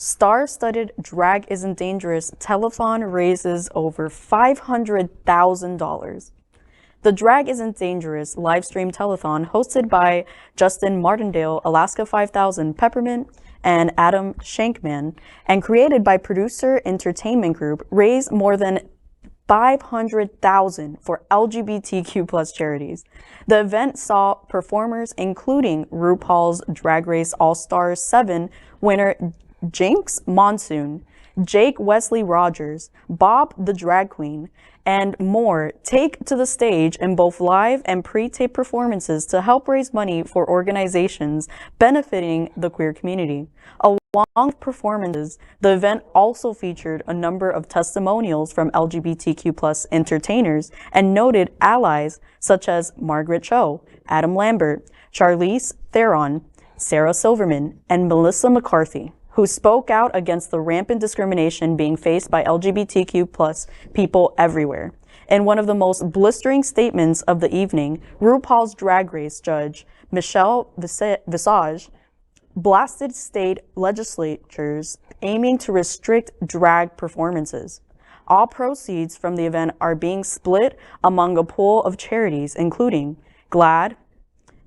Star-studded Drag Isn't Dangerous Telethon raises over $500,000. The Drag Isn't Dangerous livestream telethon, hosted by Justin Martindale, Alaska 5000, Peppermint, and Adam Shankman, and created by Producer Entertainment Group, raised more than $500,000 for LGBTQ+ charities. The event saw performers including RuPaul's Drag Race All-Stars 7 winner Jinkx Monsoon, Wesley Rogers, Bob the Drag Queen, and more take to the stage in both live and pre-tape performances to help raise money for organizations benefiting the queer community. Along with performances, the event also featured a number of testimonials from LGBTQ+ entertainers and noted allies such as Margaret Cho, Adam Lambert, Charlize Theron, Sarah Silverman, and Melissa McCarthy, who spoke out against the rampant discrimination being faced by LGBTQ+ people everywhere. In one of the most blistering statements of the evening, RuPaul's Drag Race judge, Michelle Visage, blasted state legislatures aiming to restrict drag performances. All proceeds from the event are being split among a pool of charities, including GLAAD,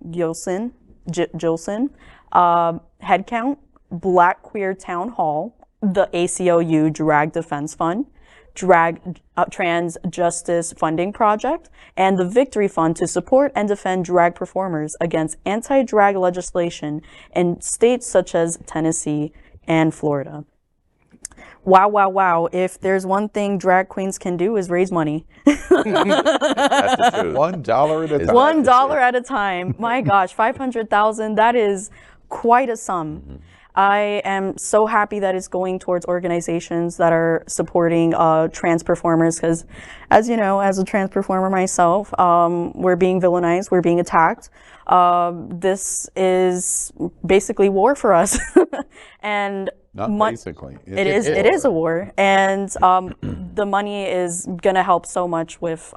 GLSEN, Headcount, Black Queer Town Hall, the ACLU Drag Defense Fund, Trans Justice Funding Project, and the Victory Fund to support and defend drag performers against anti-drag legislation in states such as Tennessee and Florida. Wow, wow, wow. If there's one thing drag queens can do is raise money. That's the truth. $1 at a time. $1 at a time. My gosh, 500,000, that is quite a sum. Mm-hmm. I am so happy that it's going towards organizations that are supporting trans performers, because as you know, as a trans performer myself, we're being villainized, we're being attacked. This is basically war for us. And basically. It is a war. And the money is going to help so much with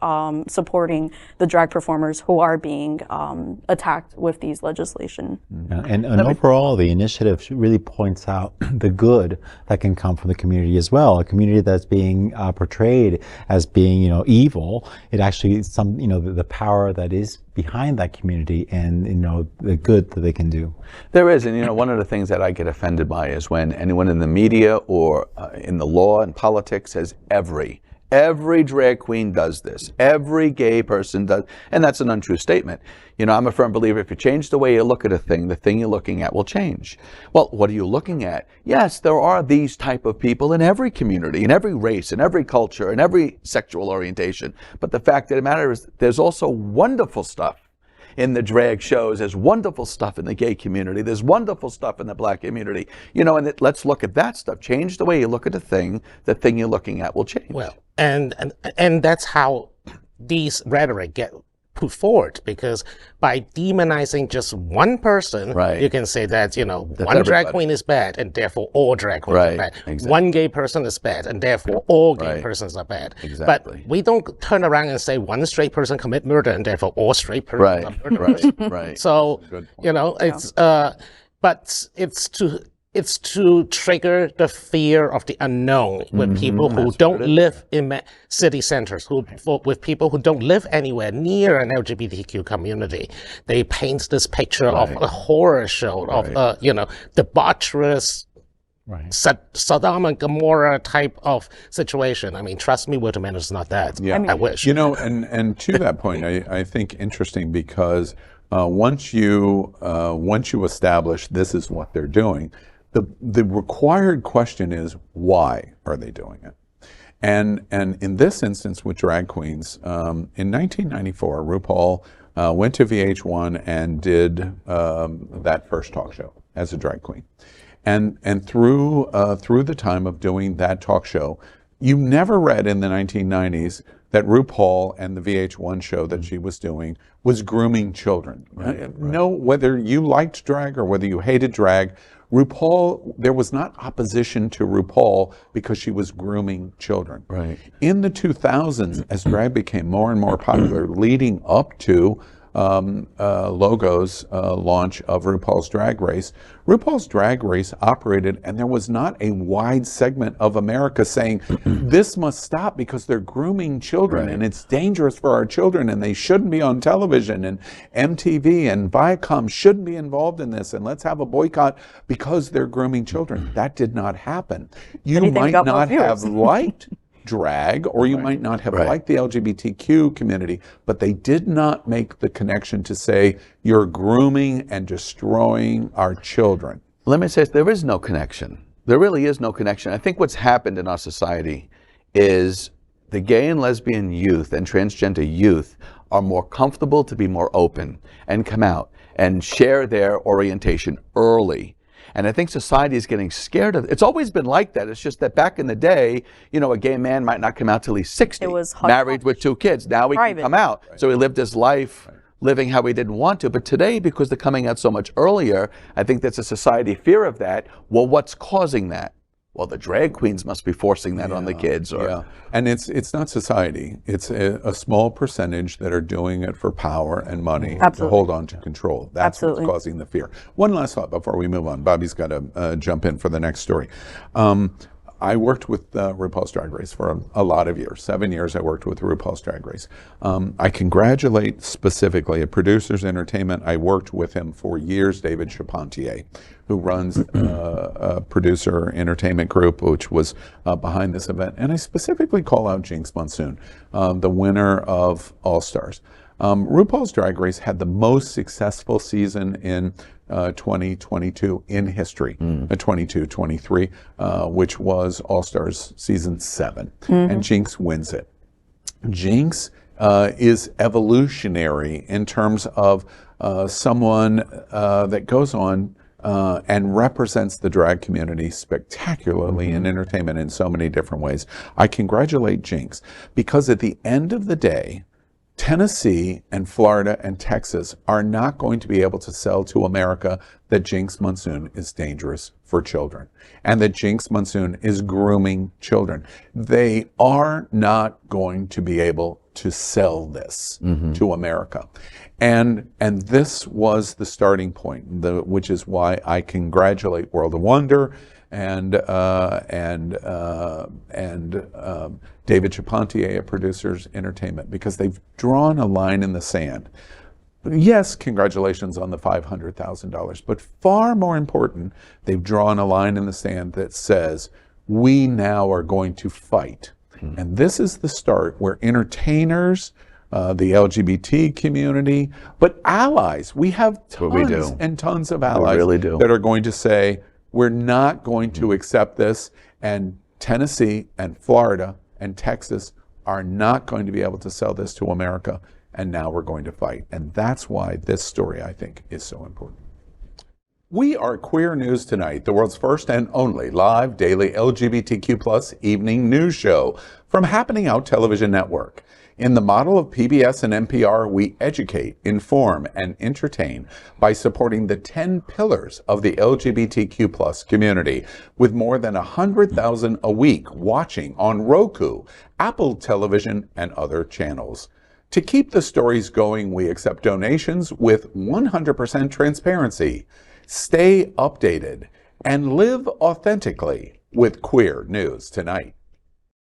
supporting the drag performers who are being attacked with these legislation. Yeah, and overall, the initiative really points out the good that can come from the community as well. A community that's being portrayed as being, evil. It actually is the power that is behind that community, and the good that they can do. There is, and one of the things that I get offended by is when anyone in the media or in the law and politics says every drag queen does this, every gay person does, and that's an untrue statement. I'm a firm believer, if you change the way you look at a thing, the thing you're looking at will change. Well, what are you looking at? Yes, there are these type of people in every community, in every race, in every culture, in every sexual orientation. But the fact of the matter is, there's also wonderful stuff in the drag shows. There's wonderful stuff in the gay community. There's wonderful stuff in the black community. And let's look at that stuff. Change the way you look at a thing, the thing you're looking at will change. Well, and that's how these rhetoric get put forward, because by demonizing just one person, right, you can say that, one drag queen is bad and therefore all drag queens are bad. Exactly. One gay person is bad and therefore all gay persons are bad. Exactly. But we don't turn around and say one straight person commit murder and therefore all straight persons are murderers. Right. So, it's, but it's to trigger the fear of the unknown with people who don't live in city centers, with people who don't live anywhere near an LGBTQ community. They paint this picture of a horror show of, debaucherous, Sodom and Gomorrah type of situation. I mean, trust me, Whitman is not that. Yeah. I wish. And to that point, I think interesting, because once you establish this is what they're doing, the required question is, why are they doing it? And in this instance with drag queens, in 1994, RuPaul went to VH1 and did that first talk show as a drag queen. And through the time of doing that talk show, you never read in the 1990s that RuPaul and the VH1 show that she was doing was grooming children. No, whether you liked drag or whether you hated drag, RuPaul, there was not opposition to RuPaul because she was grooming children. Right. In the 2000s, as drag became more and more popular, leading up to Logo's launch of RuPaul's Drag Race. RuPaul's Drag Race operated, and there was not a wide segment of America saying, this must stop because they're grooming children and it's dangerous for our children and they shouldn't be on television, and MTV and Viacom shouldn't be involved in this, and let's have a boycott because they're grooming children. That did not happen. You might not have liked drag, or you might not have liked the LGBTQ community, but they did not make the connection to say you're grooming and destroying our children. Let me say, there is no connection. There really is no connection. I think what's happened in our society is the gay and lesbian youth and transgender youth are more comfortable to be more open and come out and share their orientation early. And I think society is getting scared of it. It's always been like that. It's just that back in the day, you know, a gay man might not come out till he's 60, married with 2 kids. Now he can come out. So he lived his life living how he didn't want to. But today, because they're coming out so much earlier, I think there's a society fear of that. Well, what's causing that? Well, the drag queens must be forcing that on the kids. And it's not society. It's a small percentage that are doing it for power and money to hold on to control. That's what's causing the fear. One last thought before we move on. Bobby's got to jump in for the next story. I worked with RuPaul's Drag Race for a lot of years. 7 years I worked with RuPaul's Drag Race. I congratulate specifically at Producers Entertainment. I worked with him for years, David Charpentier, who runs a producer entertainment group, which was behind this event. And I specifically call out Jinkx Monsoon, the winner of All Stars. RuPaul's Drag Race had the most successful season in 2022 in history, 22-23, which was All Stars season 7, and Jinkx wins it. Jinkx is evolutionary in terms of someone that goes on and represents the drag community spectacularly in entertainment in so many different ways. I congratulate Jinkx because at the end of the day, Tennessee and Florida and Texas are not going to be able to sell to America that Jinkx Monsoon is dangerous for children and that Jinkx Monsoon is grooming children. They are not going to be able to sell this to America. And this was the starting point, which is why I congratulate World of Wonder and David Charpentier at Producers Entertainment, because they've drawn a line in the sand. Yes, congratulations on the $500,000, but far more important, they've drawn a line in the sand that says, we now are going to fight. And this is the start where entertainers, the LGBT community, but allies, we have tons and tons of allies that are going to say, we're not going to accept this, and Tennessee and Florida and Texas are not going to be able to sell this to America, and now we're going to fight. And that's why this story, I think, is so important. We are Queer News Tonight, the world's first and only live daily LGBTQ+ evening news show from Happening Out Television Network. In the model of PBS and NPR, we educate, inform, and entertain by supporting the 10 pillars of the LGBTQ+ community, with more than 100,000 a week watching on Roku, Apple Television, and other channels. To keep the stories going, we accept donations with 100% transparency. Stay updated and live authentically with Queer News Tonight.